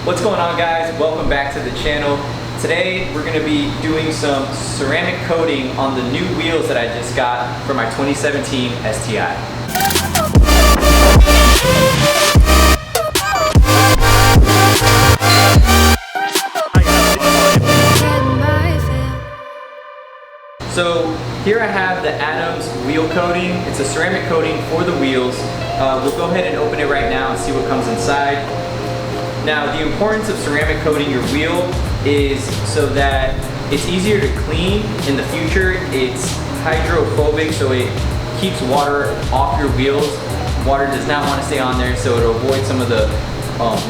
What's going on, guys? Welcome back to the channel. Today we're going to be doing some ceramic coating on the new wheels that I just got for my 2017 STI. So here I have the Adams wheel coating. It's a ceramic coating for the wheels. We'll go ahead and open it right now and see what comes inside. Now, the importance of ceramic coating your wheel is so that it's easier to clean in the future. It's hydrophobic, so it keeps water off your wheels. Water does not want to stay on there, so it'll avoid some of the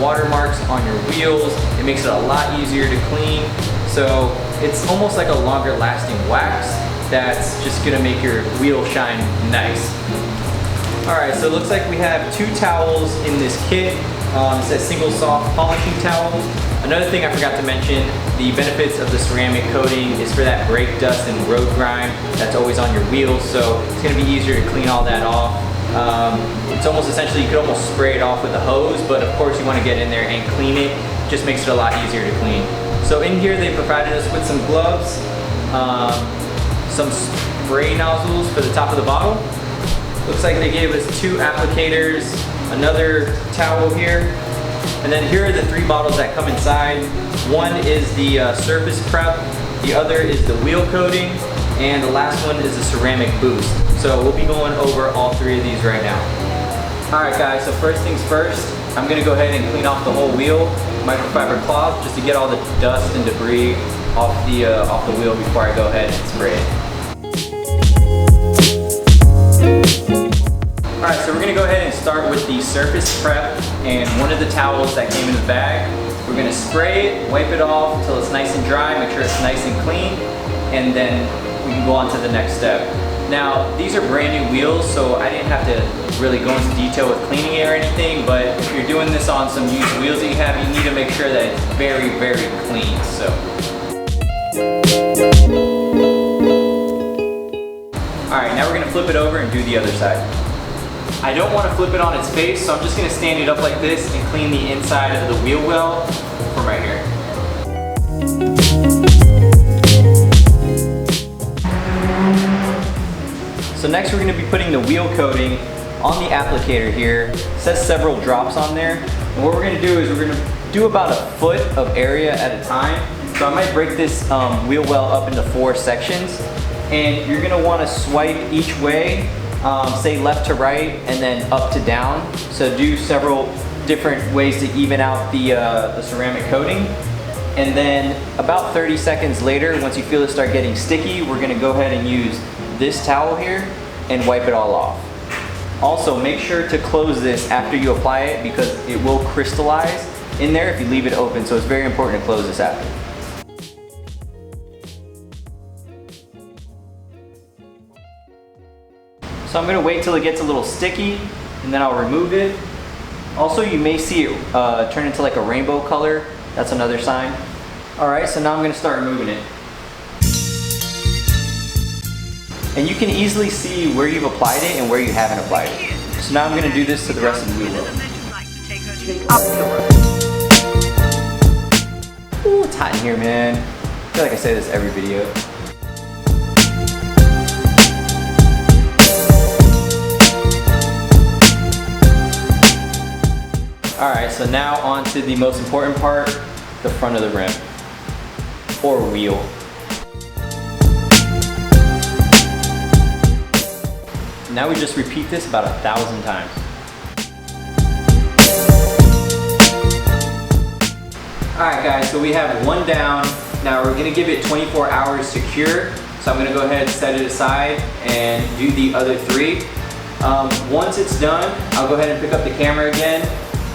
water marks on your wheels. It makes it a lot easier to clean. So it's almost like a longer lasting wax that's just gonna make your wheel shine nice. Alright, so it looks like we have 2 towels in this kit. It says single soft polishing towel. Another thing I forgot to mention, the benefits of the ceramic coating is for that brake dust and road grime that's always on your wheels, so it's gonna be easier to clean all that off. It's almost essentially, you could almost spray it off with a hose, but of course you wanna get in there and clean it. It just makes it a lot easier to clean. So in here they provided us with some gloves, some spray nozzles for the top of the bottle. Looks like they gave us 2 applicators, another towel here, and then here are the 3 bottles that come inside. One is the surface prep, the other is the wheel coating, and the last one is the ceramic boost. So we'll be going over all 3 of these right now. Alright guys, so first things first, I'm going to go ahead and clean off the whole wheel, microfiber cloth, just to get all the dust and debris off the wheel before I go ahead and spray it. Alright, so we're going to go ahead and start with the surface prep and one of the towels that came in the bag. We're going to spray it, wipe it off until it's nice and dry, make sure it's nice and clean, and then we can go on to the next step. Now, these are brand new wheels, so I didn't have to really go into detail with cleaning it or anything, but if you're doing this on some used wheels that you have, you need to make sure that it's very, very clean. Alright, now we're going to flip it over and do the other side. I don't want to flip it on its face, so I'm just going to stand it up like this and clean the inside of the wheel well from right here. So next we're going to be putting the wheel coating on the applicator here. It says several drops on there. And what we're going to do is we're going to do about a foot of area at a time. So I might break this wheel well up into 4 sections. And you're going to want to swipe each way, say left to right and then up to down. So do several different ways to even out the ceramic coating. And then about 30 seconds later, once you feel it start getting sticky, we're going to go ahead and use this towel here and wipe it all off. Also, make sure to close this after you apply it because it will crystallize in there if you leave it open, so it's very important to close this after. So I'm going to wait till it gets a little sticky and then I'll remove it. Also, you may see it turn into like a rainbow color. That's another sign. Alright, so now I'm going to start removing it. And you can easily see where you've applied it and where you haven't applied it. So now I'm going to do this to the rest of the wheel. Ooh, it's hot in here, man. I feel like I say this every video. Alright, so now on to the most important part, the front of the rim, or wheel. Now we just repeat this about 1,000 times. Alright guys, so we have one down. Now we're going to give it 24 hours to cure. So I'm going to go ahead and set it aside and do the other 3. Once it's done, I'll go ahead and pick up the camera again.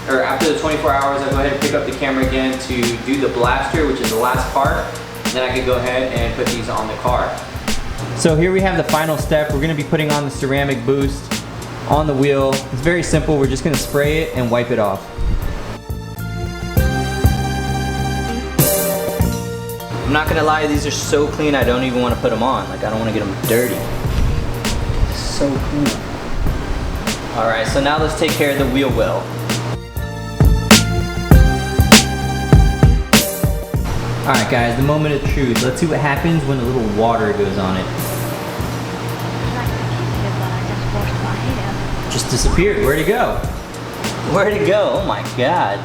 Or after the 24 hours, I'll go ahead and pick up the camera again to do the blaster, which is the last part. And then I can go ahead and put these on the car. So here we have the final step. We're going to be putting on the ceramic boost on the wheel. It's very simple. We're just going to spray it and wipe it off. I'm not going to lie, these are so clean I don't even want to put them on. Like, I don't want to get them dirty. So cool. Alright, so now let's take care of the wheel well. Alright guys, the moment of truth. Let's see what happens when a little water goes on it. Just disappeared. Where'd it go? Where'd it go? Oh my god.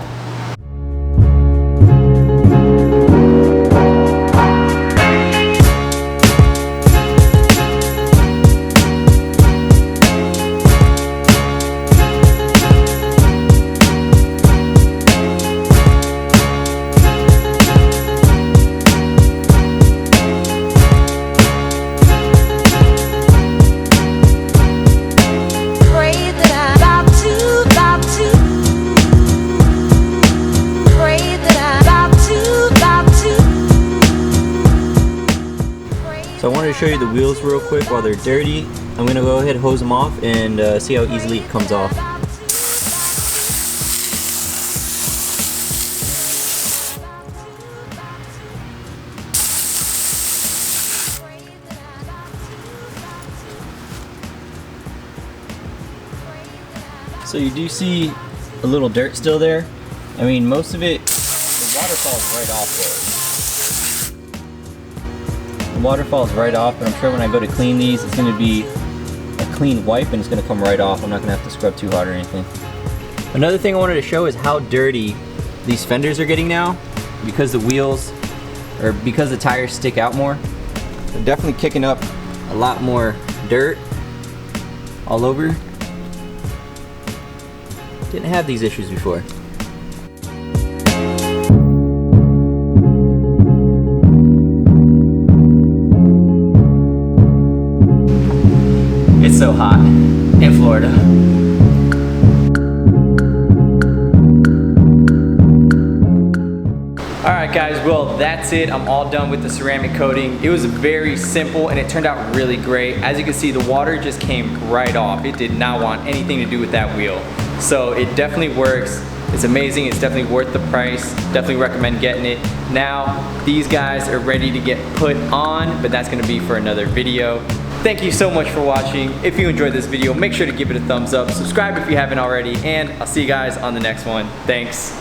So I wanted to show you the wheels real quick while they're dirty. I'm gonna go ahead and hose them off and see how easily it comes off. So you do see a little dirt still there. I mean, most of it, the water falls right off there. Water falls right off, but I'm sure when I go to clean these, it's going to be a clean wipe and it's going to come right off. I'm not going to have to scrub too hard or anything. Another thing I wanted to show is how dirty these fenders are getting now because the wheels, or because the tires stick out more. They're definitely kicking up a lot more dirt all over. Didn't have these issues before. It's so hot in Florida. Alright guys, well that's it. I'm all done with the ceramic coating. It was very simple and it turned out really great. As you can see, the water just came right off. It did not want anything to do with that wheel. So it definitely works. It's amazing. It's definitely worth the price. Definitely recommend getting it. Now, these guys are ready to get put on, but that's gonna be for another video. Thank you so much for watching. If you enjoyed this video, make sure to give it a thumbs up. Subscribe if you haven't already, and I'll see you guys on the next one. Thanks.